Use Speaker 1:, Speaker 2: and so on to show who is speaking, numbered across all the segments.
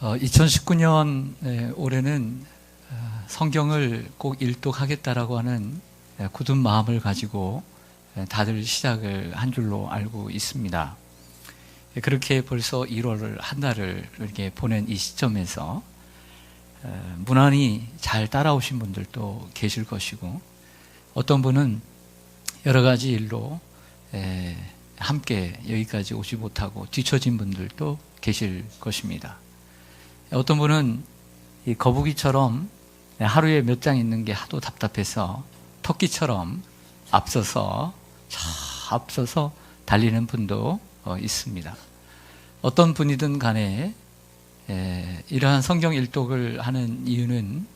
Speaker 1: 2019년 올해는 성경을 꼭 일독하겠다라고 하는 굳은 마음을 가지고 다들 시작을 한 줄로 알고 있습니다. 그렇게 벌써 1월을 한 달을 이렇게 보낸 이 시점에서 무난히 잘 따라오신 분들도 계실 것이고, 어떤 분은 여러 가지 일로 함께 여기까지 오지 못하고 뒤처진 분들도 계실 것입니다. 어떤 분은 이 거북이처럼 하루에 몇 장 있는 게 하도 답답해서 토끼처럼 앞서서 달리는 분도 있습니다. 어떤 분이든 간에 이러한 성경 일독을 하는 이유는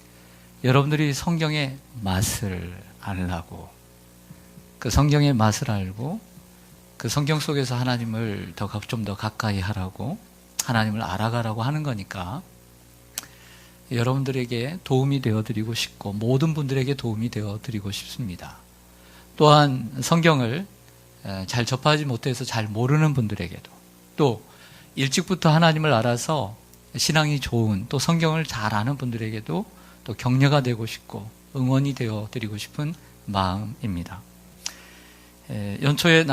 Speaker 1: 여러분들이 성경의 맛을 알라고, 그 성경의 맛을 알고 그 성경 속에서 하나님을 좀 더 가까이 하라고, 하나님을 알아가라고 하는 거니까 여러분들에게 도움이 되어드리고 싶고 모든 분들에게 도움이 되어드리고 싶습니다. 또한 성경을 잘 접하지 못해서 잘 모르는 분들에게도, 또 일찍부터 하나님을 알아서 신앙이 좋은, 또 성경을 잘 아는 분들에게도 또 격려가 되고 싶고 응원이 되어드리고 싶은 마음입니다. 연초에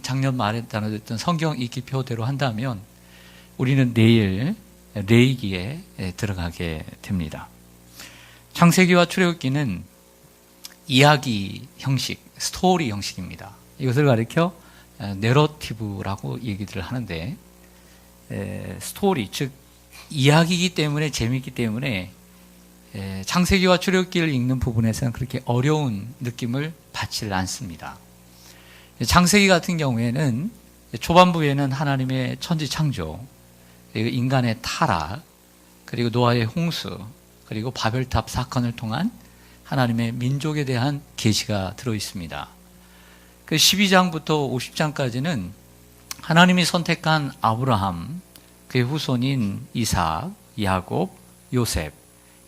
Speaker 1: 작년 말에 나눠드렸던 성경 읽기표대로 한다면 우리는 내일 레위기에 들어가게 됩니다. 창세기와 출애굽기는 이야기 형식, 스토리 형식입니다. 이것을 가리켜 내러티브라고 얘기를 하는데, 스토리, 즉 이야기이기 때문에, 재미있기 때문에 창세기와 출애굽기를 읽는 부분에서는 그렇게 어려운 느낌을 받지 않습니다. 창세기 같은 경우에는 초반부에는 하나님의 천지 창조, 그리고 인간의 타락, 그리고 노아의 홍수, 그리고 바벨탑 사건을 통한 하나님의 민족에 대한 계시가 들어 있습니다. 그 12장부터 50장까지는 하나님이 선택한 아브라함, 그의 후손인 이삭, 야곱, 요셉,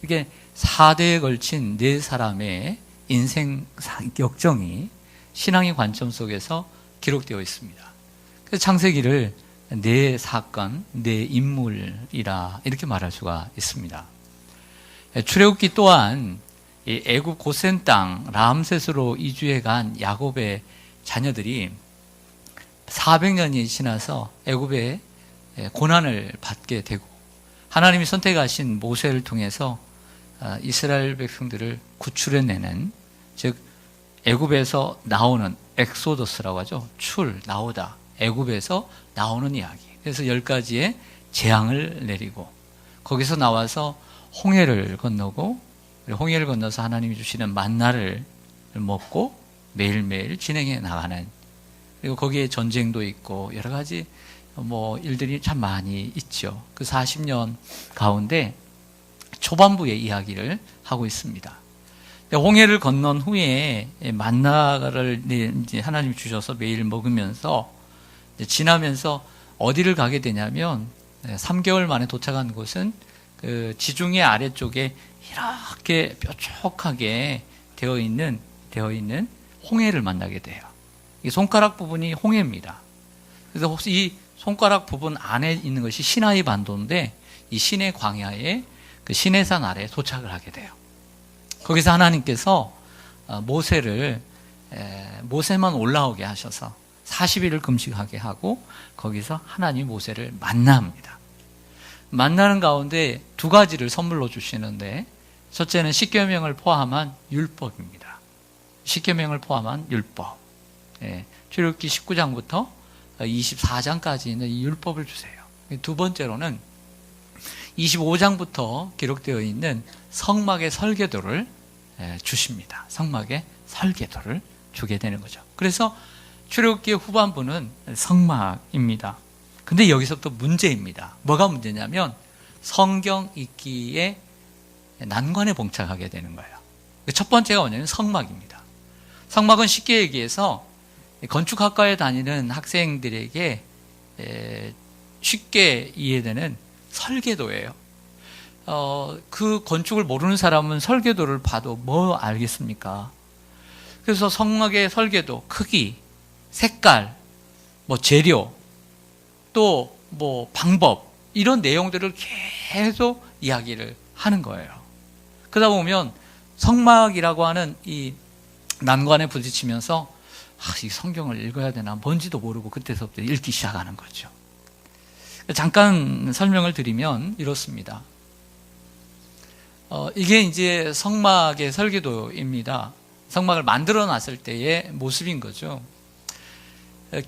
Speaker 1: 이게 4대에 걸친 4사람의 인생 역정이 신앙의 관점 속에서 기록되어 있습니다. 그래서 창세기를 네 사건, 네 인물이라 이렇게 말할 수가 있습니다. 출애굽기 또한 애굽 고센 땅 람셋으로 이주해 간 야곱의 자녀들이 400년이 지나서 애굽의 고난을 받게 되고, 하나님이 선택하신 모세를 통해서 이스라엘 백성들을 구출해내는, 즉 애굽에서 나오는 엑소더스라고 하죠. 나오다. 애굽에서 나오는 이야기. 그래서 10가지의 재앙을 내리고 거기서 나와서 홍해를 건너고, 홍해를 건너서 하나님이 주시는 만나를 먹고 매일매일 진행해 나가는, 그리고 거기에 전쟁도 있고 여러 가지 일들이 참 많이 있죠. 그 40년 가운데 초반부의 이야기를 하고 있습니다. 홍해를 건넌 후에 만나를 이제 하나님이 주셔서 매일 먹으면서 지나면서 어디를 가게 되냐면, 3개월 만에 도착한 곳은 그 지중해 아래쪽에 이렇게 뾰족하게 되어 있는 홍해를 만나게 돼요. 이 손가락 부분이 홍해입니다. 그래서 혹시 이 손가락 부분 안에 있는 것이 시나이 반도인데, 이 시내 광야에 그 시내산 아래에 도착을 하게 돼요. 거기서 하나님께서 모세만 올라오게 하셔서 40일을 금식하게 하고, 거기서 하나님 모세를 만납니다. 만나는 가운데 2가지를 선물로 주시는데, 첫째는 십계명을 포함한 율법입니다. 십계명을 포함한 율법. 출애굽기 19장부터 24장까지 있는 이 율법을 주세요. 두 번째로는 25장부터 기록되어 있는 성막의 설계도를 주십니다. 성막의 설계도를 주게 되는 거죠. 그래서 출애굽기의 후반부는 성막입니다. 근데 여기서부터 문제입니다. 뭐가 문제냐면 성경 읽기에 난관에 봉착하게 되는 거예요. 첫 번째가 뭐냐면 성막입니다. 성막은 쉽게 얘기해서 건축학과에 다니는 학생들에게 쉽게 이해되는 설계도예요. 그 건축을 모르는 사람은 설계도를 봐도 뭐 알겠습니까? 그래서 성막의 설계도, 크기, 색깔, 재료, 또 방법, 이런 내용들을 계속 이야기를 하는 거예요. 그러다 보면 성막이라고 하는 이 난관에 부딪히면서 이 성경을 읽어야 되나 뭔지도 모르고 그때서부터 읽기 시작하는 거죠. 잠깐 설명을 드리면 이렇습니다. 이게 이제 성막의 설계도입니다. 성막을 만들어 놨을 때의 모습인 거죠.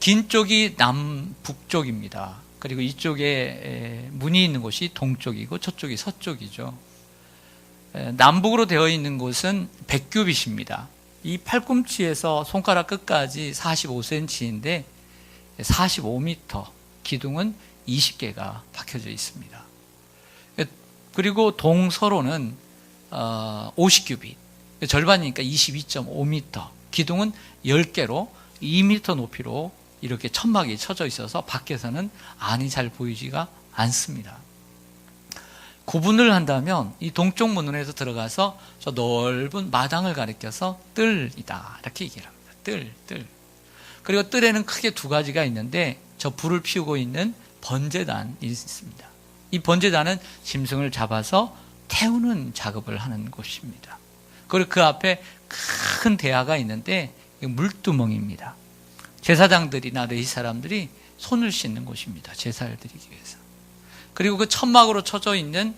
Speaker 1: 긴 쪽이 남북쪽입니다. 그리고 이쪽에 문이 있는 곳이 동쪽이고 저쪽이 서쪽이죠. 남북으로 되어 있는 곳은 100규빗입니다. 이 팔꿈치에서 손가락 끝까지 45cm인데 45m, 기둥은 20개가 박혀져 있습니다. 그리고 동서로는 50규빗, 절반이니까 22.5m, 기둥은 10개로 2m 높이로 이렇게 천막이 쳐져 있어서 밖에서는 안이 잘 보이지가 않습니다. 구분을 한다면 이 동쪽 문으로 들어가서 저 넓은 마당을 가리켜서 뜰이다 이렇게 얘기를 합니다. 뜰. 그리고 뜰에는 크게 두 가지가 있는데 저 불을 피우고 있는 번제단이 있습니다. 이 번제단은 짐승을 잡아서 태우는 작업을 하는 곳입니다. 그리고 그 앞에 큰 대야가 있는데 물두멍입니다. 제사장들이나 레위 사람들이 손을 씻는 곳입니다. 제사를 드리기 위해서. 그리고 그 천막으로 쳐져 있는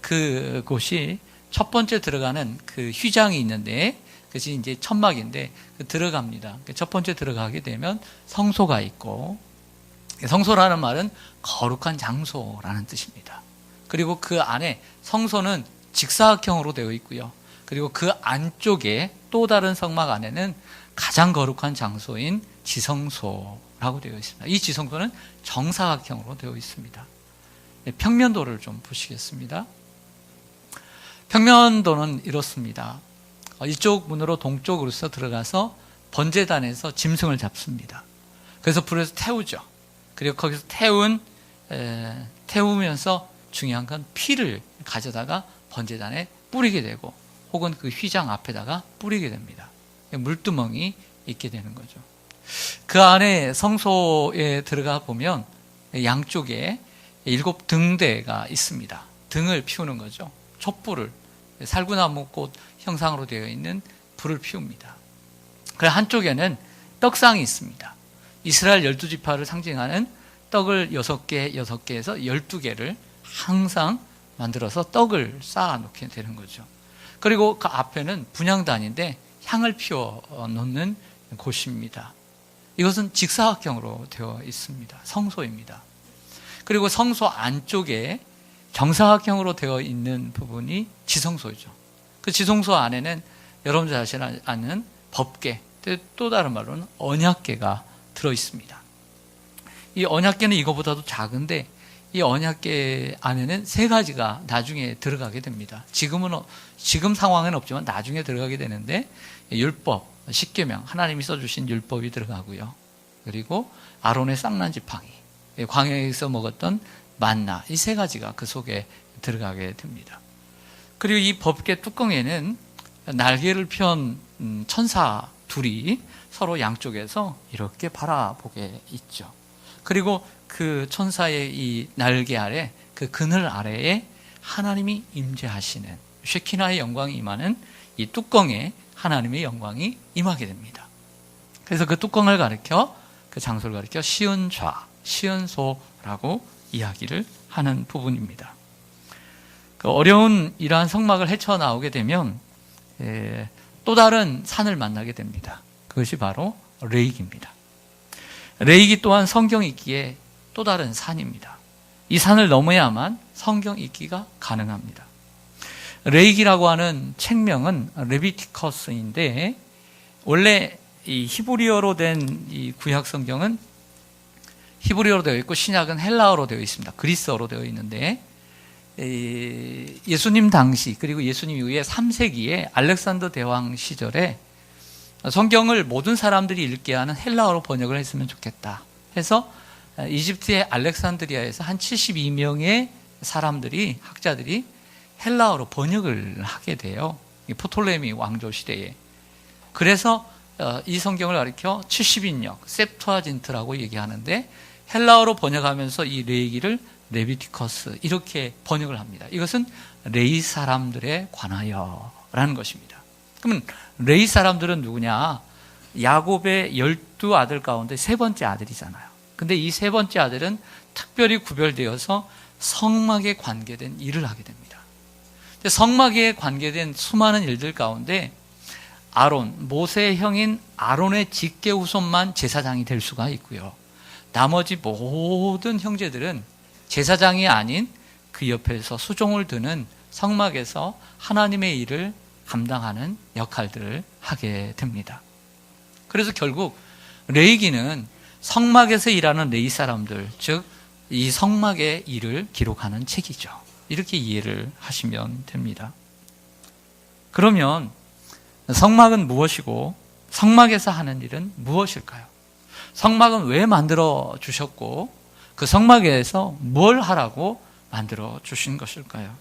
Speaker 1: 그 곳이 첫 번째 들어가는 그 휘장이 있는데 그것이 이제 천막인데 들어갑니다. 첫 번째 들어가게 되면 성소가 있고, 성소라는 말은 거룩한 장소라는 뜻입니다. 그리고 그 안에 성소는 직사각형으로 되어 있고요. 그리고 그 안쪽에 또 다른 성막 안에는 가장 거룩한 장소인 지성소라고 되어 있습니다. 이 지성소는 정사각형으로 되어 있습니다. 평면도를 좀 보시겠습니다. 평면도는 이렇습니다. 이쪽 문으로 동쪽으로서 들어가서 번제단에서 짐승을 잡습니다. 그래서 불에서 태우죠. 그리고 거기서 태우면서 중요한 건 피를 가져다가 번제단에 뿌리게 되고 혹은 그 휘장 앞에다가 뿌리게 됩니다. 물두멍이 있게 되는 거죠. 그 안에 성소에 들어가 보면 양쪽에 7등대가 있습니다. 등을 피우는 거죠. 촛불을, 살구나무꽃 형상으로 되어 있는 불을 피웁니다. 그리고 한쪽에는 떡상이 있습니다. 이스라엘 12지파를 상징하는 떡을 6개에서 12개를 항상 만들어서 떡을 쌓아 놓게 되는 거죠. 그리고 그 앞에는 분향단인데 향을 피워 놓는 곳입니다. 이것은 직사각형으로 되어 있습니다. 성소입니다. 그리고 성소 안쪽에 정사각형으로 되어 있는 부분이 지성소죠. 그 지성소 안에는 여러분들 잘 아는 법궤, 또 다른 말로는 언약궤가 들어 있습니다. 이 언약궤는 이거보다도 작은데 이 언약궤 안에는 3가지가 나중에 들어가게 됩니다. 지금 상황은 없지만 나중에 들어가게 되는데 율법, 십계명, 하나님이 써주신 율법이 들어가고요. 그리고 아론의 쌍난 지팡이, 광야에서 먹었던 만나, 이 3가지가 그 속에 들어가게 됩니다. 그리고 이 법궤 뚜껑에는 날개를 편 천사 둘이 서로 양쪽에서 이렇게 바라보게 있죠. 그리고 그 천사의 이 날개 아래, 그 그늘 아래에 하나님이 임재하시는 쉐키나의 영광이 임하는 이 뚜껑에 하나님의 영광이 임하게 됩니다. 그래서 그 뚜껑을 가리켜, 그 장소를 가리켜 시은좌, 시은소라고 이야기를 하는 부분입니다. 그 어려운 이러한 성막을 헤쳐나오게 되면 또 다른 산을 만나게 됩니다. 그것이 바로 레이기입니다. 레이기 또한 성경 읽기에 또 다른 산입니다. 이 산을 넘어야만 성경 읽기가 가능합니다. 레이기라고 하는 책명은 레비티커스인데 원래 이 히브리어로 된 이 구약 성경은 히브리어로 되어 있고 신약은 헬라어로 되어 있습니다. 그리스어로 되어 있는데 예수님 당시 그리고 예수님 이후에 3세기에 알렉산더 대왕 시절에 성경을 모든 사람들이 읽게 하는 헬라어로 번역을 했으면 좋겠다 해서 이집트의 알렉산드리아에서 한 72명의 사람들이, 학자들이 헬라어로 번역을 하게 돼요. 포톨레미 왕조 시대에. 그래서 이 성경을 가리켜 70인역, 셉투아진트라고 얘기하는데 헬라어로 번역하면서 이 레위기를 레비티커스 이렇게 번역을 합니다. 이것은 레위 사람들에 관하여라는 것입니다. 그러면 레위 사람들은 누구냐? 야곱의 12아들 가운데 세 번째 아들이잖아요. 근데 이 세 번째 아들은 특별히 구별되어서 성막에 관계된 일을 하게 됩니다. 성막에 관계된 수많은 일들 가운데 아론, 모세의 형인 아론의 직계 후손만 제사장이 될 수가 있고요. 나머지 모든 형제들은 제사장이 아닌 그 옆에서 수종을 드는 성막에서 하나님의 일을 감당하는 역할들을 하게 됩니다. 그래서 결국 레위기는 성막에서 일하는 레위 사람들, 즉 이 성막의 일을 기록하는 책이죠. 이렇게 이해를 하시면 됩니다. 그러면 성막은 무엇이고 성막에서 하는 일은 무엇일까요? 성막은 왜 만들어 주셨고 그 성막에서 뭘 하라고 만들어 주신 것일까요?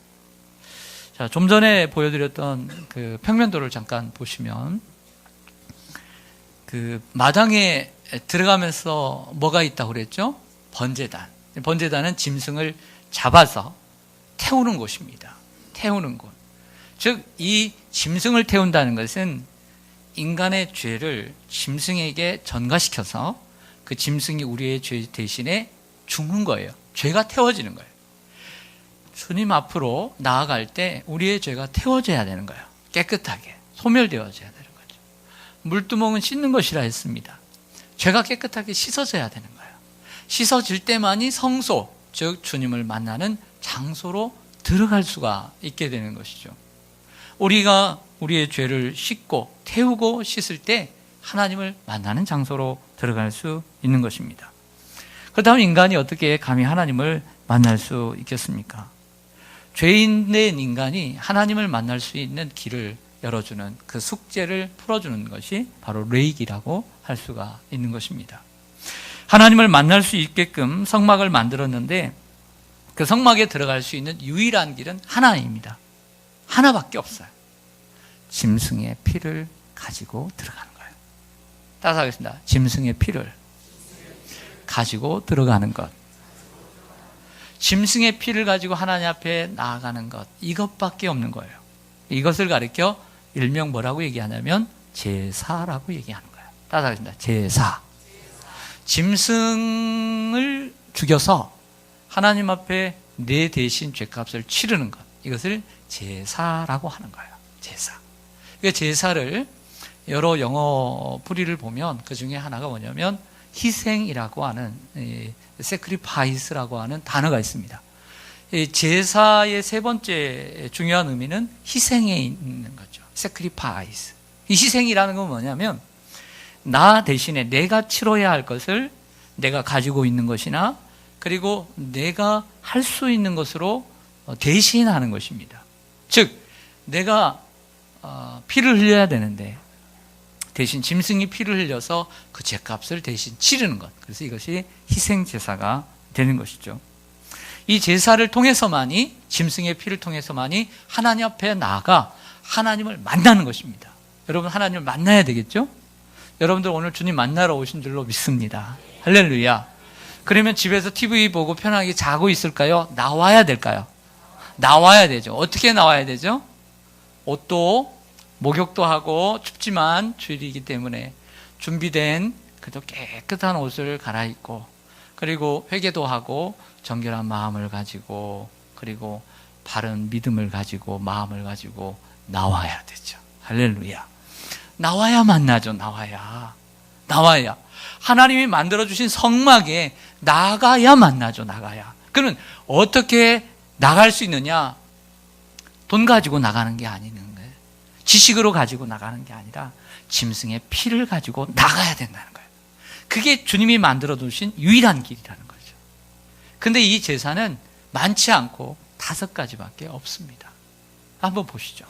Speaker 1: 자, 좀 전에 보여드렸던 그 평면도를 잠깐 보시면 그 마당에 들어가면서 뭐가 있다고 그랬죠? 번제단. 번제단은 짐승을 잡아서 태우는 곳입니다. 태우는 곳. 즉, 이 짐승을 태운다는 것은 인간의 죄를 짐승에게 전가시켜서 그 짐승이 우리의 죄 대신에 죽는 거예요. 죄가 태워지는 거예요. 주님 앞으로 나아갈 때 우리의 죄가 태워져야 되는 거예요. 깨끗하게 소멸되어져야 되는 거죠. 물두멍은 씻는 것이라 했습니다. 죄가 깨끗하게 씻어져야 되는 거예요. 씻어질 때만이 성소, 즉 주님을 만나는 장소로 들어갈 수가 있게 되는 것이죠. 우리가 우리의 죄를 씻고 태우고 씻을 때 하나님을 만나는 장소로 들어갈 수 있는 것입니다. 그렇다면 인간이 어떻게 감히 하나님을 만날 수 있겠습니까? 죄인된 인간이 하나님을 만날 수 있는 길을 열어주는 그 숙제를 풀어주는 것이 바로 레위기라고 할 수가 있는 것입니다. 하나님을 만날 수 있게끔 성막을 만들었는데 그 성막에 들어갈 수 있는 유일한 길은 하나입니다. 하나밖에 없어요. 짐승의 피를 가지고 들어가는 거예요. 따라서 하겠습니다. 짐승의 피를 가지고 들어가는 것. 짐승의 피를 가지고 하나님 앞에 나아가는 것. 이것밖에 없는 거예요. 이것을 가리켜 일명 뭐라고 얘기하냐면 제사라고 얘기하는 거예요. 따라서 하겠습니다. 제사. 짐승을 죽여서 하나님 앞에 내 대신 죄값을 치르는 것. 이것을 제사라고 하는 거예요. 제사. 그 제사를 여러 영어 풀이를 보면 그 중에 하나가 뭐냐면 희생이라고 하는 sacrifice라고 하는 단어가 있습니다. 제사의 세 번째 중요한 의미는 희생에 있는 거죠. sacrifice. 이 희생이라는 건 뭐냐면 나 대신에 내가 치러야 할 것을 내가 가지고 있는 것이나 그리고 내가 할 수 있는 것으로 대신하는 것입니다. 즉 내가 피를 흘려야 되는데 대신 짐승이 피를 흘려서 그 죄값을 대신 치르는 것. 그래서 이것이 희생제사가 되는 것이죠. 이 제사를 통해서만이 짐승의 피를 통해서만이 하나님 앞에 나아가 하나님을 만나는 것입니다. 여러분 하나님을 만나야 되겠죠? 여러분들 오늘 주님 만나러 오신 줄로 믿습니다. 할렐루야. 그러면 집에서 TV 보고 편하게 자고 있을까요? 나와야 될까요? 나와야 되죠. 어떻게 나와야 되죠? 옷도 목욕도 하고 춥지만 주일이기 때문에 준비된 그래도 깨끗한 옷을 갈아입고 그리고 회개도 하고 정결한 마음을 가지고 그리고 바른 믿음을 가지고 마음을 가지고 나와야 되죠. 할렐루야. 나와야 만나죠. 나와야. 하나님이 만들어주신 성막에 나가야 만나죠. 나가야. 그러면 어떻게 나갈 수 있느냐? 돈 가지고 나가는 게 아니는 거예요. 지식으로 가지고 나가는 게 아니라 짐승의 피를 가지고 나가야 된다는 거예요. 그게 주님이 만들어두신 유일한 길이라는 거죠. 근데 이 제사는 많지 않고 5가지밖에 없습니다. 한번 보시죠.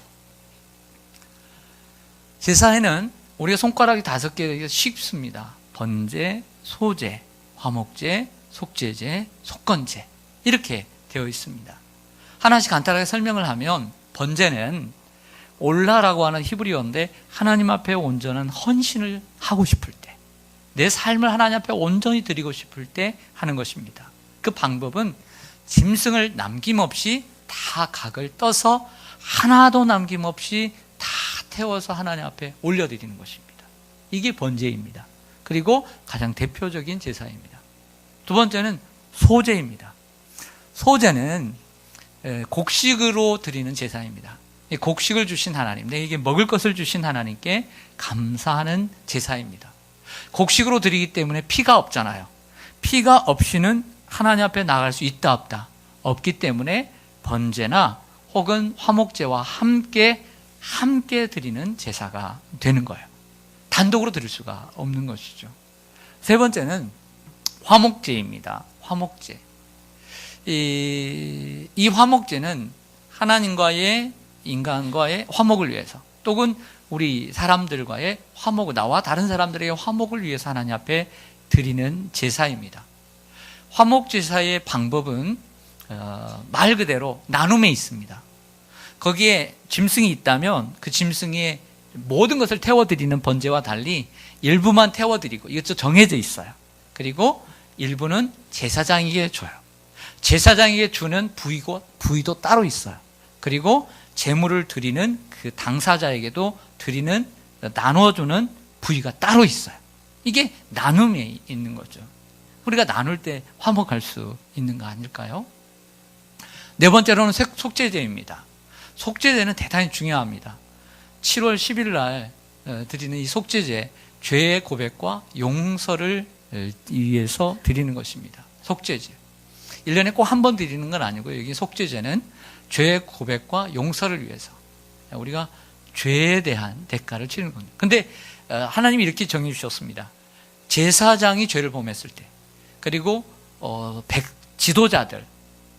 Speaker 1: 제사에는 우리가 손가락이 5개가 쉽습니다. 번제, 소제, 화목제, 속죄제, 속건제 이렇게 되어 있습니다. 하나씩 간단하게 설명을 하면 번제는 올라라고 하는 히브리어인데 하나님 앞에 온전한 헌신을 하고 싶을 때 내 삶을 하나님 앞에 온전히 드리고 싶을 때 하는 것입니다. 그 방법은 짐승을 남김없이 다 각을 떠서 하나도 남김없이 다 태워서 하나님 앞에 올려드리는 것입니다. 이게 번제입니다. 그리고 가장 대표적인 제사입니다. 두 번째는 소제입니다. 소제는 곡식으로 드리는 제사입니다. 곡식을 주신 하나님, 내게 먹을 것을 주신 하나님께 감사하는 제사입니다. 곡식으로 드리기 때문에 피가 없잖아요. 피가 없이는 하나님 앞에 나갈 수 있다 없다? 없기 때문에 번제나 혹은 화목제와 함께 드리는 제사가 되는 거예요. 단독으로 드릴 수가 없는 것이죠. 세 번째는 화목제입니다. 화목제. 이 화목제는 하나님과의 인간과의 화목을 위해서, 또는 우리 사람들과의 화목, 나와 다른 사람들의 화목을 위해서 하나님 앞에 드리는 제사입니다. 화목제사의 방법은 말 그대로 나눔에 있습니다. 거기에 짐승이 있다면 그 짐승의 모든 것을 태워드리는 번제와 달리 일부만 태워드리고, 이것도 정해져 있어요. 그리고 일부는 제사장에게 줘요. 제사장에게 주는 부위도 따로 있어요. 그리고 제물을 드리는 그 당사자에게도 나눠주는 부위가 따로 있어요. 이게 나눔에 있는 거죠. 우리가 나눌 때 화목할 수 있는 거 아닐까요? 네 번째로는 속죄제입니다. 속죄제는 대단히 중요합니다. 7월 10일 날 드리는 이 속죄제, 죄의 고백과 용서를 위해서 드리는 것입니다. 속죄제. 1년에 꼭 한 번 드리는 건 아니고요. 여기 속죄제는 죄의 고백과 용서를 위해서 우리가 죄에 대한 대가를 치르는 겁니다. 근데 하나님이 이렇게 정해 주셨습니다. 제사장이 죄를 범했을 때, 그리고 지도자들,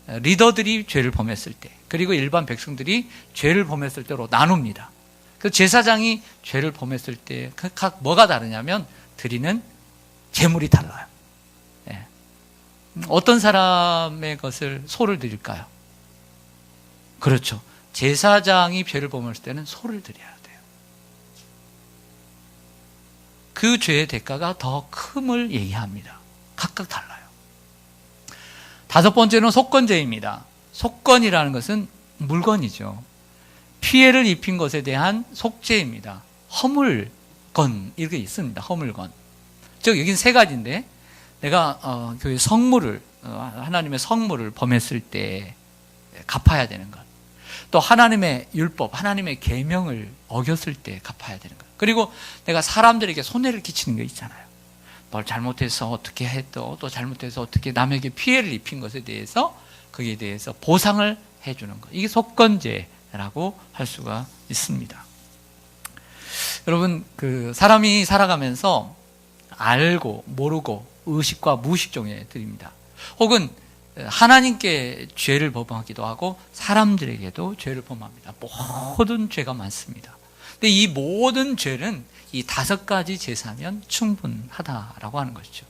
Speaker 1: 리더들이 죄를 범했을 때, 그리고 일반 백성들이 죄를 범했을 때로 나눕니다. 그 제사장이 죄를 범했을 때 각 뭐가 다르냐면 드리는 제물이 달라요. 예. 어떤 사람의 것을 소를 드릴까요? 그렇죠. 제사장이 죄를 범했을 때는 소를 드려야 돼요. 그 죄의 대가가 더 큼을 얘기합니다. 각각 달라요. 다섯 번째는 속건제입니다. 속건이라는 것은 물건이죠. 피해를 입힌 것에 대한 속죄입니다. 허물건, 이렇게 있습니다. 허물건. 즉, 여긴 세 가지인데, 내가 교회 성물을, 하나님의 성물을 범했을 때 갚아야 되는 것. 또 하나님의 율법, 하나님의 계명을 어겼을 때 갚아야 되는 것. 그리고 내가 사람들에게 손해를 끼치는 게 있잖아요. 뭘 잘못해서 어떻게 해도, 또 잘못해서 어떻게 남에게 피해를 입힌 것에 대해서, 거기에 대해서 보상을 해주는 것. 이게 속건제라고 할 수가 있습니다. 여러분, 사람이 살아가면서 알고 모르고 의식과 무의식 중에 드립니다. 혹은 하나님께 죄를 범하기도 하고 사람들에게도 죄를 범합니다. 모든 죄가 많습니다. 근데 이 모든 죄는 이 5가지 제사면 충분하다라고 하는 것이죠.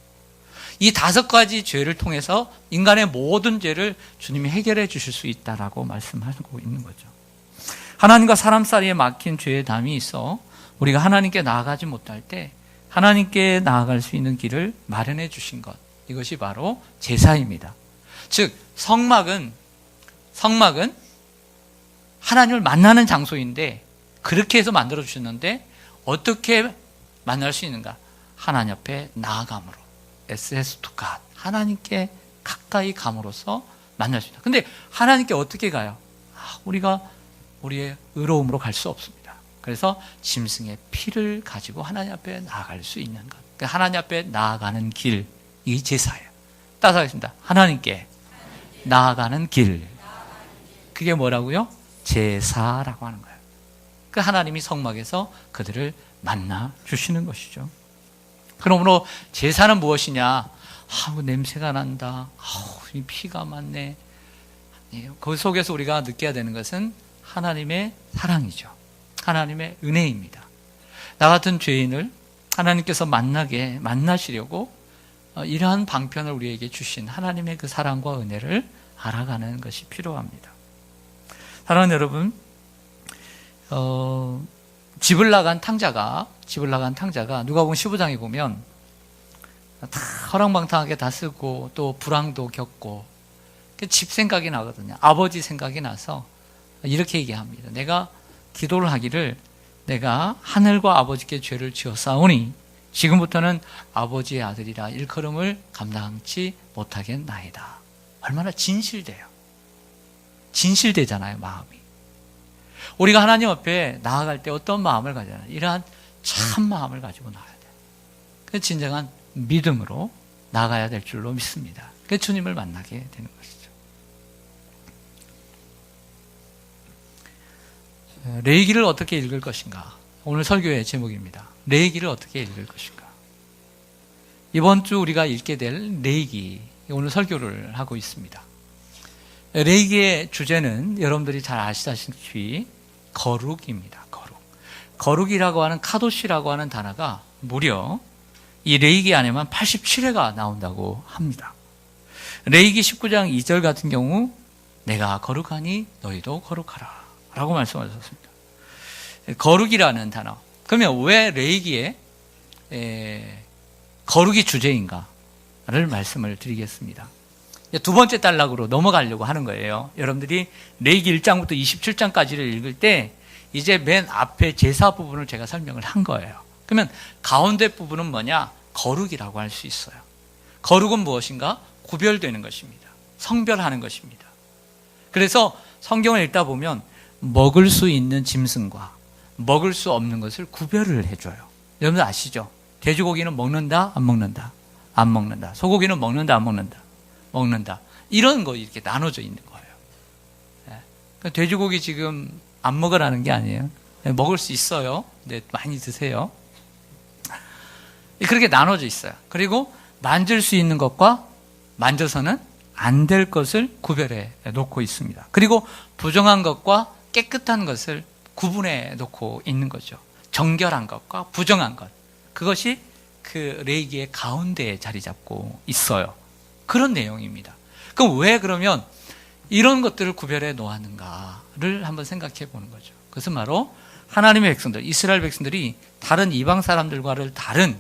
Speaker 1: 이 5가지 죄를 통해서 인간의 모든 죄를 주님이 해결해 주실 수 있다라고 말씀하고 있는 거죠. 하나님과 사람 사이에 막힌 죄의 담이 있어 우리가 하나님께 나아가지 못할 때 하나님께 나아갈 수 있는 길을 마련해 주신 것, 이것이 바로 제사입니다. 즉 성막은 하나님을 만나는 장소인데, 그렇게 해서 만들어 주셨는데 어떻게 만날 수 있는가? 하나님 앞에 나아감으로, access to God, 하나님께 가까이 감으로써 만날 수 있다. 근데 하나님께 어떻게 가요? 우리가 우리의 의로움으로 갈 수 없습니다. 그래서 짐승의 피를 가지고 하나님 앞에 나아갈 수 있는 것, 하나님 앞에 나아가는 길, 이 제사예요. 따라서 하겠습니다. 하나님께 나아가는 길, 그게 뭐라고요? 제사라고 하는 거예요. 그 하나님이 성막에서 그들을 만나 주시는 것이죠. 그러므로 제사는 무엇이냐? 냄새가 난다. 이 피가 많네. 그 속에서 우리가 느껴야 되는 것은 하나님의 사랑이죠. 하나님의 은혜입니다. 나 같은 죄인을 하나님께서 만나시려고 이러한 방편을 우리에게 주신 하나님의 그 사랑과 은혜를 알아가는 것이 필요합니다. 사랑하는 여러분, 집을 나간 탕자가 누가복음 15장에 보면 다 허랑방탕하게 다 쓰고 또 불황도 겪고 집 생각이 나거든요. 아버지 생각이 나서 이렇게 얘기합니다. 내가 기도를 하기를 내가 하늘과 아버지께 죄를 지었사오니 지금부터는 아버지의 아들이라 일컬음을 감당치 못하겠나이다. 얼마나 진실돼요. 진실되잖아요, 마음이. 우리가 하나님 앞에 나아갈 때 어떤 마음을 가져야 하나? 이러한 참 마음을 가지고 나아야 돼요. 그 진정한 믿음으로 나아가야 될 줄로 믿습니다. 그 주님을 만나게 되는 것이죠. 레위기를 어떻게 읽을 것인가? 오늘 설교의 제목입니다. 레위기를 어떻게 읽을 것인가? 이번 주 우리가 읽게 될 레위기, 오늘 설교를 하고 있습니다. 레위기의 주제는 여러분들이 잘 아시다시피 거룩입니다. 거룩. 거룩이라고 하는 카도시라고 하는 단어가 무려 이 레위기 안에만 87회가 나온다고 합니다. 레위기 19장 2절 같은 경우 내가 거룩하니 너희도 거룩하라 라고 말씀하셨습니다. 거룩이라는 단어. 그러면 왜 레위기에 거룩이 주제인가를 말씀을 드리겠습니다. 두 번째 단락으로 넘어가려고 하는 거예요. 여러분들이 레위기 1장부터 27장까지를 읽을 때 이제 맨 앞에 제사 부분을 제가 설명을 한 거예요. 그러면 가운데 부분은 뭐냐? 거룩이라고 할 수 있어요. 거룩은 무엇인가? 구별되는 것입니다. 성별하는 것입니다. 그래서 성경을 읽다 보면 먹을 수 있는 짐승과 먹을 수 없는 것을 구별을 해줘요. 여러분들 아시죠? 돼지고기는 먹는다, 안 먹는다? 안 먹는다. 소고기는 먹는다, 안 먹는다? 먹는다. 이런 거 이렇게 나눠져 있는 거예요. 그러니까 돼지고기 지금 안 먹으라는 게 아니에요. 먹을 수 있어요. 네, 많이 드세요. 그렇게 나눠져 있어요. 그리고 만질 수 있는 것과 만져서는 안 될 것을 구별해 놓고 있습니다. 그리고 부정한 것과 깨끗한 것을 구분해 놓고 있는 거죠. 정결한 것과 부정한 것. 그것이 그 레위기의 가운데에 자리 잡고 있어요. 그런 내용입니다. 그럼 왜 그러면 이런 것들을 구별해 놓았는가를 한번 생각해 보는 거죠. 그것은 바로 하나님의 백성들, 이스라엘 백성들이 다른 이방 사람들과를 다른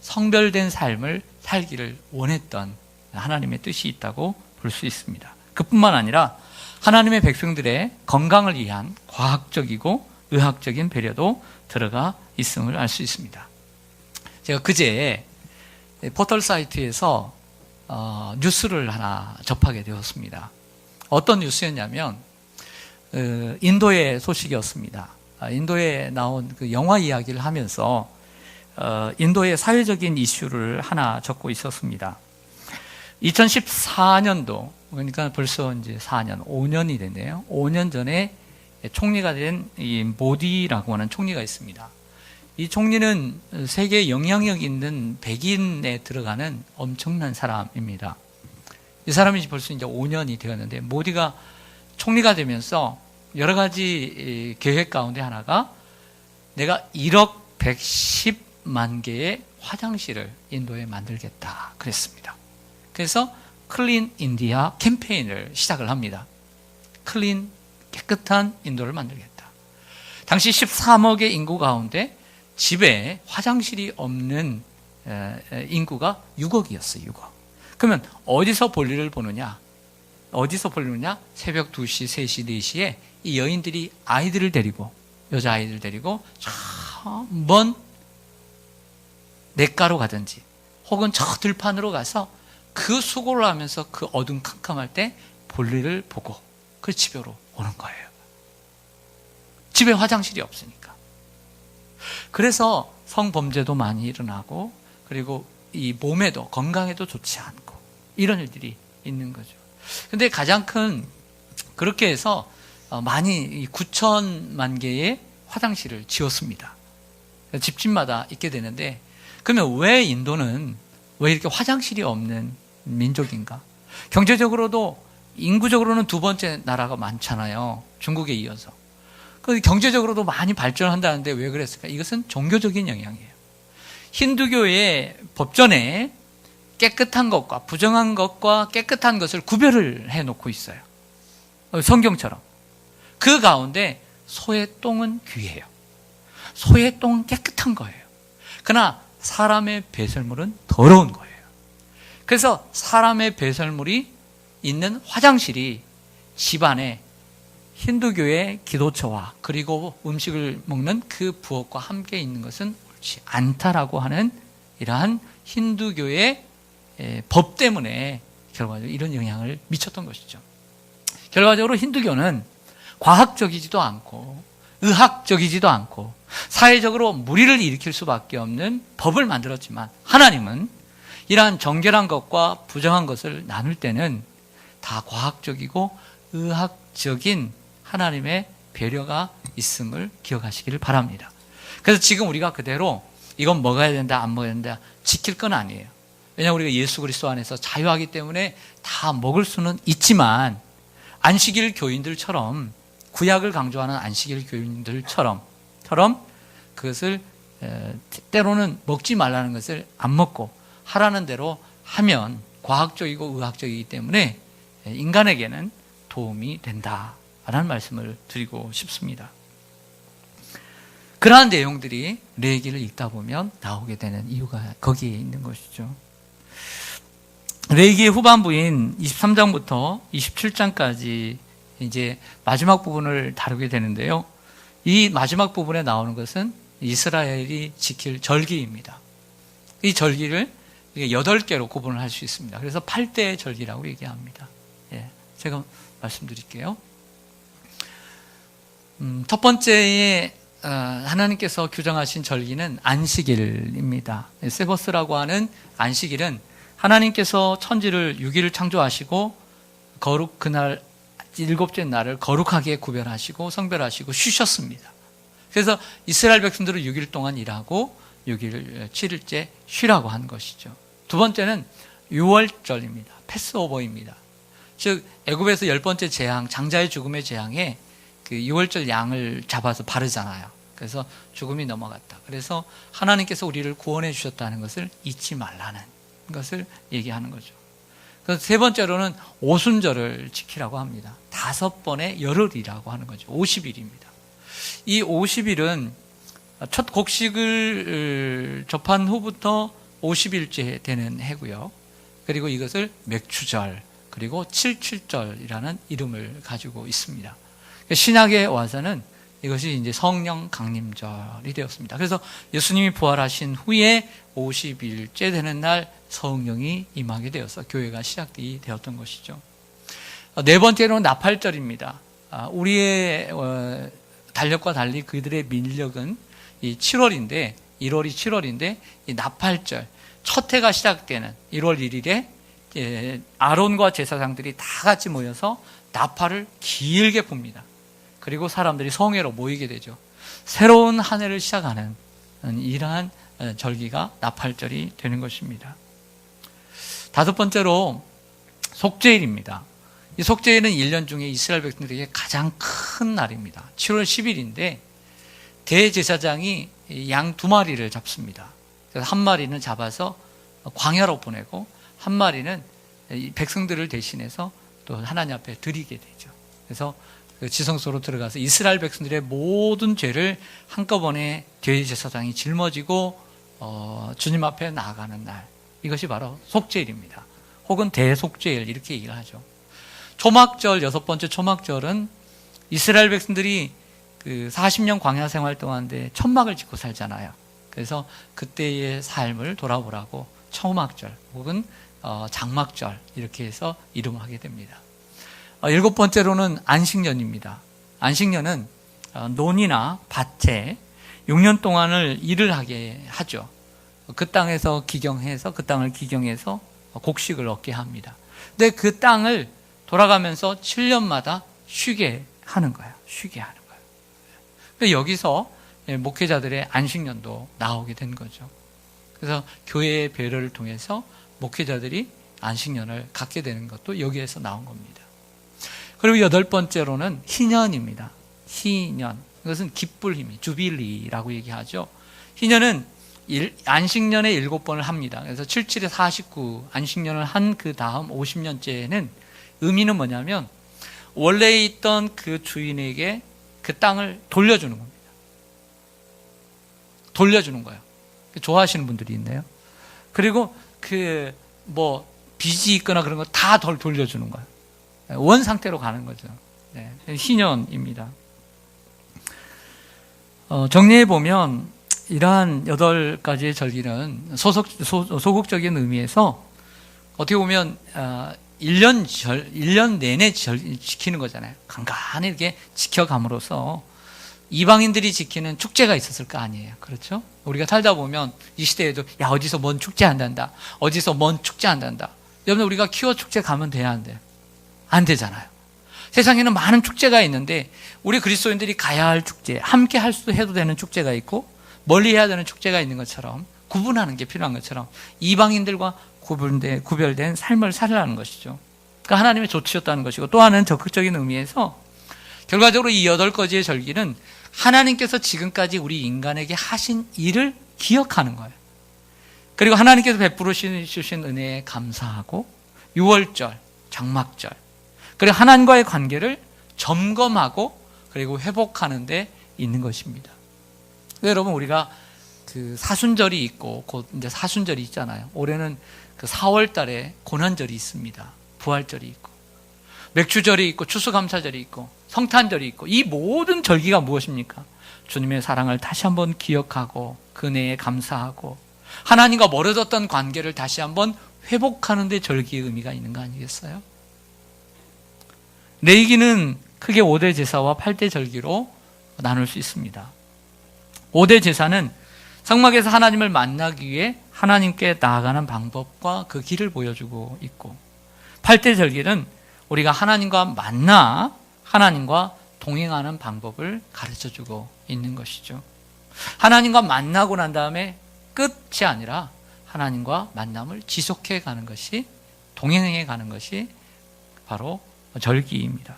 Speaker 1: 성별된 삶을 살기를 원했던 하나님의 뜻이 있다고 볼 수 있습니다. 그뿐만 아니라 하나님의 백성들의 건강을 위한 과학적이고 의학적인 배려도 들어가 있음을 알 수 있습니다. 제가 그제 포털 사이트에서 뉴스를 하나 접하게 되었습니다. 어떤 뉴스였냐면 인도의 소식이었습니다. 인도에 나온 그 영화 이야기를 하면서 인도의 사회적인 이슈를 하나 적고 있었습니다. 2014년도, 그러니까 벌써 이제 4년, 5년이 됐네요. 5년 전에 총리가 된 이 모디라고 하는 총리가 있습니다. 이 총리는 세계에 영향력 있는 백인에 들어가는 엄청난 사람입니다. 이 사람이 벌써 이제 5년이 되었는데, 모디가 총리가 되면서 여러 가지 계획 가운데 하나가 내가 1억 110만 개의 화장실을 인도에 만들겠다 그랬습니다. 그래서 클린 인디아 캠페인을 시작을 합니다. 클린, 깨끗한 인도를 만들겠다. 당시 13억의 인구 가운데 집에 화장실이 없는 인구가 6억이었어요. 6억. 그러면 어디서 볼일을 보느냐? 어디서 볼일이냐? 새벽 2시, 3시, 4시에 이 여인들이 아이들을 데리고, 여자아이들 데리고 저 먼 냇가로 가든지 혹은 저 들판으로 가서 그 수고를 하면서 그 어둠 캄캄할 때 볼일을 보고 그 집으로 오는 거예요. 집에 화장실이 없으니까. 그래서 성범죄도 많이 일어나고, 그리고 이 몸에도, 건강에도 좋지 않고, 이런 일들이 있는 거죠. 근데 가장 큰, 그렇게 해서 많이 9천만 개의 화장실을 지었습니다. 집집마다 있게 되는데, 그러면 왜 인도는 왜 이렇게 화장실이 없는 민족인가? 경제적으로도, 인구적으로는 두 번째 나라가 많잖아요. 중국에 이어서. 경제적으로도 많이 발전한다는데 왜 그랬을까? 이것은 종교적인 영향이에요. 힌두교의 법전에 깨끗한 것과 부정한 것과 깨끗한 것을 구별을 해놓고 있어요. 성경처럼. 그 가운데 소의 똥은 귀해요. 소의 똥은 깨끗한 거예요. 그러나 사람의 배설물은 더러운 거예요. 그래서 사람의 배설물이 있는 화장실이 집안에 힌두교의 기도처와 그리고 음식을 먹는 그 부엌과 함께 있는 것은 옳지 않다라고 하는 이러한 힌두교의 법 때문에 결과적으로 이런 영향을 미쳤던 것이죠. 결과적으로 힌두교는 과학적이지도 않고 의학적이지도 않고 사회적으로 무리를 일으킬 수밖에 없는 법을 만들었지만, 하나님은 이러한 정결한 것과 부정한 것을 나눌 때는 다 과학적이고 의학적인 하나님의 배려가 있음을 기억하시기를 바랍니다. 그래서 지금 우리가 그대로 이건 먹어야 된다, 안 먹어야 된다 지킬 건 아니에요. 왜냐하면 우리가 예수 그리스도 안에서 자유하기 때문에 다 먹을 수는 있지만, 안식일 교인들처럼, 구약을 강조하는 안식일 교인들처럼 그것을 때로는 먹지 말라는 것을 안 먹고 하라는 대로 하면 과학적이고 의학적이기 때문에 인간에게는 도움이 된다라는 말씀을 드리고 싶습니다. 그러한 내용들이 레위기를 읽다 보면 나오게 되는 이유가 거기에 있는 것이죠. 레위기의 후반부인 23장부터 27장까지 이제 마지막 부분을 다루게 되는데요. 이 마지막 부분에 나오는 것은 이스라엘이 지킬 절기입니다. 이 절기를 8개로 구분을 할 수 있습니다. 그래서 8대의 절기라고 얘기합니다. 제가 말씀드릴게요. 첫 번째에 하나님께서 규정하신 절기는 안식일입니다. 세버스라고 하는 안식일은 하나님께서 천지를 6일을 창조하시고 그날 7째 날을 거룩하게 구별하시고 성별하시고 쉬셨습니다. 그래서 이스라엘 백성들은 6일 동안 일하고 6일 7일째 쉬라고 한 것이죠. 두 번째는 유월절입니다. 패스오버입니다. 즉 애굽에서 10번째 재앙, 장자의 죽음의 재앙에 그 유월절 양을 잡아서 바르잖아요. 그래서 죽음이 넘어갔다. 그래서 하나님께서 우리를 구원해 주셨다는 것을 잊지 말라는 것을 얘기하는 거죠. 그래서 세 번째로는 오순절을 지키라고 합니다. 5번의 열흘이라고 하는 거죠. 50일입니다. 이 50일은 첫 곡식을 접한 후부터 50일째 되는 해고요. 그리고 이것을 맥추절, 그리고 칠칠절이라는 이름을 가지고 있습니다. 신약에 와서는 이것이 이제 성령 강림절이 되었습니다. 그래서 예수님이 부활하신 후에 50일째 되는 날 성령이 임하게 되어서 교회가 시작이 되었던 것이죠. 네 번째로는 나팔절입니다. 우리의 달력과 달리 그들의 민력은 이 7월인데 1월이 7월인데 이 나팔절 첫 해가 시작되는 1월 1일에 아론과 제사장들이 다 같이 모여서 나팔을 길게 붑니다. 그리고 사람들이 성회로 모이게 되죠. 새로운 한 해를 시작하는 이러한 절기가 나팔절이 되는 것입니다. 다섯 번째로 속죄일입니다. 이 속죄일은 1년 중에 이스라엘 백성들에게 가장 큰 날입니다. 7월 10일인데 대제사장이 양 2마리를 잡습니다. 그래서 한 마리는 잡아서 광야로 보내고 한 마리는 백성들을 대신해서 또 하나님 앞에 드리게 되죠. 그래서 그 지성소로 들어가서 이스라엘 백성들의 모든 죄를 한꺼번에 대제사장이 짊어지고 주님 앞에 나아가는 날, 이것이 바로 속죄일입니다. 혹은 대속죄일 이렇게 얘기를 하죠. 초막절, 6번째 초막절은 이스라엘 백성들이 그 40년 광야 생활 동안에 천막을 짓고 살잖아요. 그래서 그때의 삶을 돌아보라고 초막절 혹은 장막절 이렇게 해서 이름을 하게 됩니다. 7번째로는 안식년입니다. 안식년은 논이나 밭에 6년 동안을 일을 하게 하죠. 그 땅에서 기경해서 그 땅을 기경해서 곡식을 얻게 합니다. 근데 그 땅을 돌아가면서 7년마다 쉬게 하는 거예요. 쉬게 하는 거예요. 여기서 목회자들의 안식년도 나오게 된 거죠. 그래서 교회의 배려를 통해서 목회자들이 안식년을 갖게 되는 것도 여기에서 나온 겁니다. 그리고 8번째로는 희년입니다. 희년. 이것은 기쁠 힘이, 주빌리라고 얘기하죠. 희년은 안식년에 7번을 합니다. 그래서 7, 7에 49 안식년을 한 그 다음 50년째에는 의미는 뭐냐면 원래 있던 그 주인에게 그 땅을 돌려주는 겁니다. 돌려주는 거예요. 좋아하시는 분들이 있네요. 그리고 빚이 있거나 그런 거 다 돌려주는 거예요. 원 상태로 가는 거죠. 네, 희년입니다. 정리해 보면 이러한 8가지의 절기는 소극적인 의미에서 어떻게 보면 1년 내내 지키는 거잖아요. 간간히 이렇게 지켜감으로써 이방인들이 지키는 축제가 있었을 거 아니에요. 그렇죠? 우리가 살다 보면 이 시대에도 야 어디서 뭔 축제 한단다. 어디서 뭔 축제 한단다. 여러분 우리가 키워 축제 가면 돼야 안 돼요? 안 되잖아요. 세상에는 많은 축제가 있는데 우리 그리스도인들이 가야 할 축제, 함께 해도 되는 축제가 있고 멀리 해야 되는 축제가 있는 것처럼 구분하는 게 필요한 것처럼 이방인들과 구별된 삶을 살라는 것이죠. 그러니까 하나님의 조치였다는 것이고 또 하나는 적극적인 의미에서 결과적으로 이 8가지의 절기는 하나님께서 지금까지 우리 인간에게 하신 일을 기억하는 거예요. 그리고 하나님께서 베풀어 주신 은혜에 감사하고 유월절, 장막절 그리고 하나님과의 관계를 점검하고 그리고 회복하는 데 있는 것입니다. 여러분 우리가 그 사순절이 있고 곧 이제 사순절이 있잖아요. 올해는 그 4월 달에 고난절이 있습니다. 부활절이 있고 맥주절이 있고 추수감사절이 있고 성탄절이 있고 이 모든 절기가 무엇입니까? 주님의 사랑을 다시 한번 기억하고 그 은혜에 감사하고 하나님과 멀어졌던 관계를 다시 한번 회복하는 데 절기의 의미가 있는 거 아니겠어요? 레위기는 크게 5대 제사와 8대 절기로 나눌 수 있습니다. 5대 제사는 성막에서 하나님을 만나기 위해 하나님께 나아가는 방법과 그 길을 보여주고 있고 8대 절기는 우리가 하나님과 만나 하나님과 동행하는 방법을 가르쳐주고 있는 것이죠. 하나님과 만나고 난 다음에 끝이 아니라 하나님과 만남을 지속해 가는 것이 동행해 가는 것이 바로 절기입니다.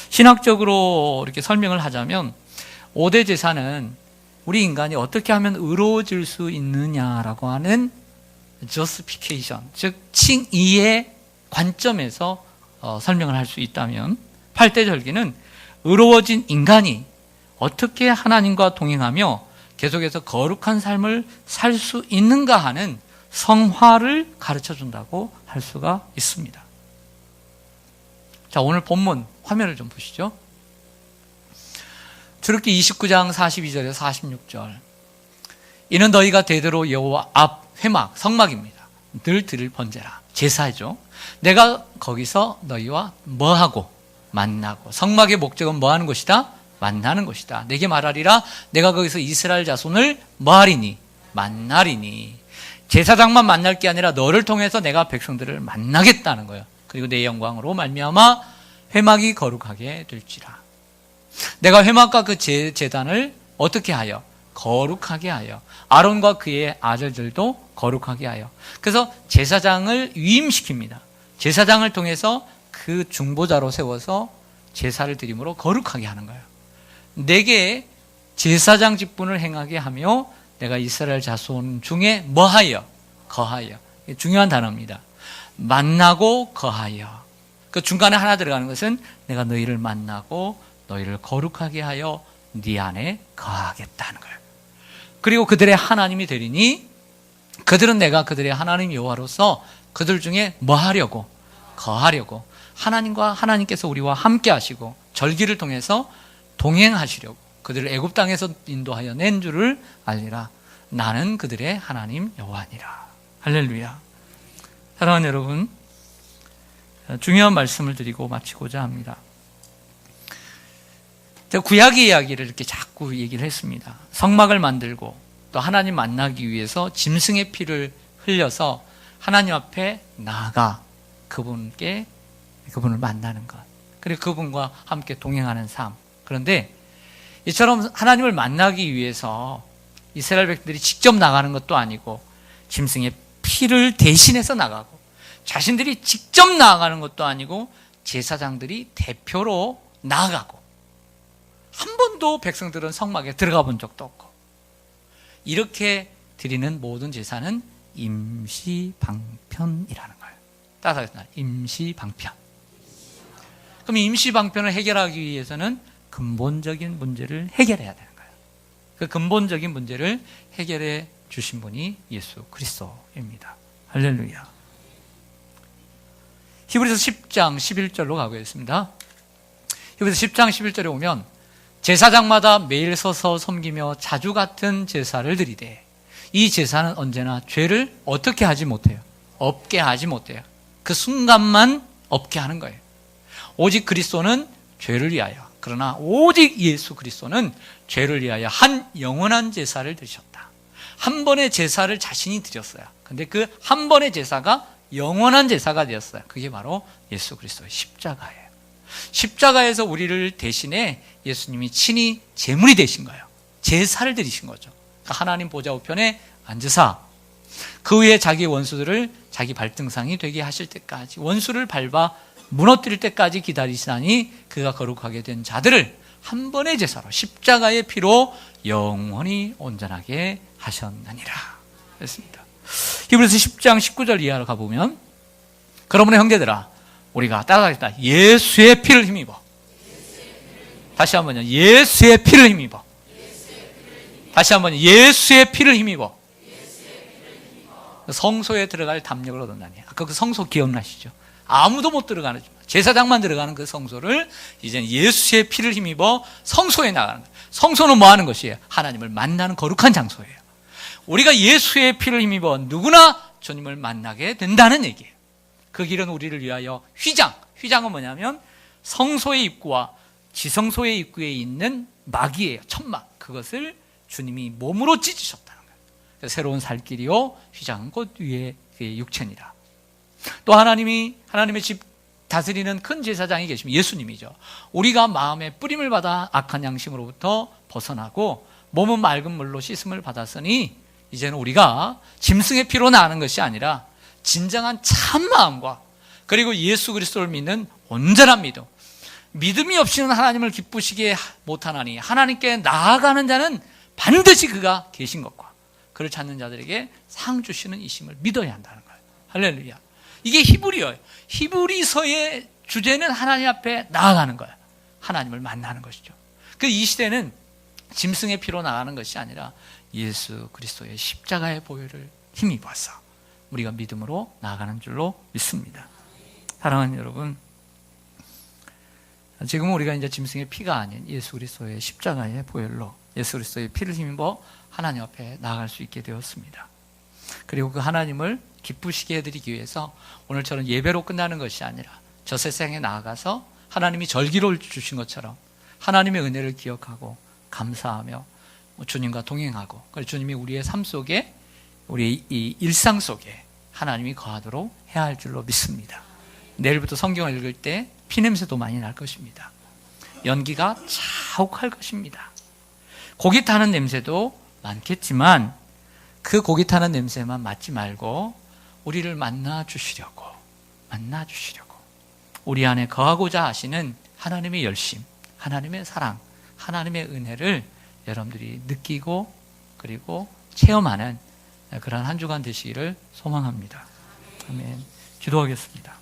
Speaker 1: 신학적으로 이렇게 설명을 하자면 5대 제사는 우리 인간이 어떻게 하면 의로워질 수 있느냐라고 하는 justification, 즉 칭의의 관점에서 설명을 할 수 있다면 8대 절기는 의로워진 인간이 어떻게 하나님과 동행하며 계속해서 거룩한 삶을 살 수 있는가 하는 성화를 가르쳐준다고 할 수가 있습니다. 자, 오늘 본문 화면을 좀 보시죠. 출애굽기 29장 42절에서 46절. 이는 너희가 대대로 여호와 앞 회막, 성막입니다. 늘 드릴 번제라. 제사죠. 내가 거기서 너희와 뭐하고 만나고 성막의 목적은 뭐하는 것이다? 만나는 것이다. 내게 말하리라 내가 거기서 이스라엘 자손을 뭐하리니? 만나리니. 제사장만 만날 게 아니라 너를 통해서 내가 백성들을 만나겠다는 거예요. 그리고 내 영광으로 말미암아 회막이 거룩하게 될지라. 내가 회막과 그 제단을 어떻게 하여? 거룩하게 하여. 아론과 그의 아들들도 거룩하게 하여. 그래서 제사장을 위임시킵니다. 제사장을 통해서 그 중보자로 세워서 제사를 드림으로 거룩하게 하는 거예요. 내게 제사장 직분을 행하게 하며 내가 이스라엘 자손 중에 뭐하여? 거하여. 중요한 단어입니다. 만나고 거하여. 그 중간에 하나 들어가는 것은 내가 너희를 만나고 너희를 거룩하게 하여 네 안에 거하겠다는 거예요. 그리고 그들의 하나님이 되리니 그들은 내가 그들의 하나님 여호와로서 그들 중에 뭐 하려고? 거하려고. 하나님과 하나님께서 우리와 함께 하시고 절기를 통해서 동행하시려고 그들을 애굽 땅에서 인도하여 낸 줄을 알리라. 나는 그들의 하나님 여호와니라. 할렐루야. 사랑하는 여러분, 중요한 말씀을 드리고 마치고자 합니다. 제가 구약의 이야기를 이렇게 자꾸 얘기를 했습니다. 성막을 만들고 또 하나님 만나기 위해서 짐승의 피를 흘려서 하나님 앞에 나아가 그분을 만나는 것, 그리고 그분과 함께 동행하는 삶. 그런데 이처럼 하나님을 만나기 위해서 이스라엘 백성들이 직접 나가는 것도 아니고 짐승의 피를 대신해서 나가고 자신들이 직접 나아가는 것도 아니고 제사장들이 대표로 나아가고 한 번도 백성들은 성막에 들어가 본 적도 없고 이렇게 드리는 모든 제사는 임시방편이라는 거예요. 따라서 임시방편. 그럼 임시방편을 해결하기 위해서는 근본적인 문제를 해결해야 되는 거예요. 그 근본적인 문제를 해결해 주신 분이 예수 그리스도입니다. 할렐루야. 히브리서 10장 11절로 가보겠습니다. 히브리서 10장 11절에 오면 제사장마다 매일 서서 섬기며 자주 같은 제사를 드리되 이 제사는 언제나 죄를 어떻게 하지 못해요? 없게 하지 못해요. 그 순간만 없게 하는 거예요. 오직 그리스도는 죄를 위하여, 그러나 오직 예수 그리스도는 죄를 위하여 한 영원한 제사를 드리셨다. 한 번의 제사를 자신이 드렸어요. 근데 그 한 번의 제사가 영원한 제사가 되었어요. 그게 바로 예수 그리스도의 십자가예요. 십자가에서 우리를 대신해 예수님이 친히 제물이 되신 거예요. 제사를 드리신 거죠. 그러니까 하나님 보좌 우편에 앉으사 그 위에 자기 원수들을 자기 발등상이 되게 하실 때까지, 원수를 밟아 무너뜨릴 때까지 기다리시다니 그가 거룩하게 된 자들을 한 번의 제사로 십자가의 피로 영원히 온전하게 하셨느니라 그랬습니다. 히브리서 10장 19절 이하로 가보면 그러므로 형제들아 우리가 따라가겠다. 예수의 피를 힘입어. 다시 한번요. 예수의 피를 힘입어. 다시 한번 예수의 피를 힘입어. 성소에 들어갈 담력을 얻었나니. 아까 그 성소 기억나시죠? 아무도 못 들어가는, 제사장만 들어가는 그 성소를 이제 예수의 피를 힘입어 성소에 나가는 거예요. 성소는 뭐 하는 것이에요? 하나님을 만나는 거룩한 장소예요. 우리가 예수의 피를 힘입어 누구나 주님을 만나게 된다는 얘기예요. 그 길은 우리를 위하여 휘장은 뭐냐면 성소의 입구와 지성소의 입구에 있는 막이에요. 천막. 그것을 주님이 몸으로 찢으셨다는 거예요. 새로운 살 길이요 휘장은 곧 위의 육체니라. 또 하나님의 집 다스리는 큰 제사장이 계시면 예수님이죠. 우리가 마음의 뿌림을 받아 악한 양심으로부터 벗어나고 몸은 맑은 물로 씻음을 받았으니 이제는 우리가 짐승의 피로 나는 것이 아니라 진정한 참 마음과 그리고 예수 그리스도를 믿는 온전한 믿음. 믿음이 없이는 하나님을 기쁘시게 못하나니 하나님께 나아가는 자는 반드시 그가 계신 것과 그를 찾는 자들에게 상 주시는 이심을 믿어야 한다는 거예요. 할렐루야. 이게 히브리어예요. 히브리서의 주제는 하나님 앞에 나아가는 거예요. 하나님을 만나는 것이죠. 그 이 시대는 짐승의 피로 나가는 것이 아니라 예수 그리스도의 십자가의 보혈을 힘입어서 우리가 믿음으로 나아가는 줄로 믿습니다. 사랑하는 여러분, 지금은 우리가 이제 짐승의 피가 아닌 예수 그리스도의 십자가의 보혈로 예수 그리스도의 피를 힘입어 하나님 앞에 나아갈 수 있게 되었습니다. 그리고 그 하나님을 기쁘시게 해드리기 위해서 오늘처럼 예배로 끝나는 것이 아니라 저 세상에 나아가서 하나님이 절기를 주신 것처럼 하나님의 은혜를 기억하고 감사하며 주님과 동행하고, 그래서 주님이 우리의 삶 속에, 우리의 이 일상 속에 하나님이 거하도록 해야 할 줄로 믿습니다. 내일부터 성경을 읽을 때 피냄새도 많이 날 것입니다. 연기가 자욱할 것입니다. 고기 타는 냄새도 많겠지만 그 고기 타는 냄새만 맡지 말고 우리를 만나 주시려고 우리 안에 거하고자 하시는 하나님의 열심, 하나님의 사랑, 하나님의 은혜를 여러분들이 느끼고 그리고 체험하는 그런 한 주간 되시기를 소망합니다. 아멘. 기도하겠습니다.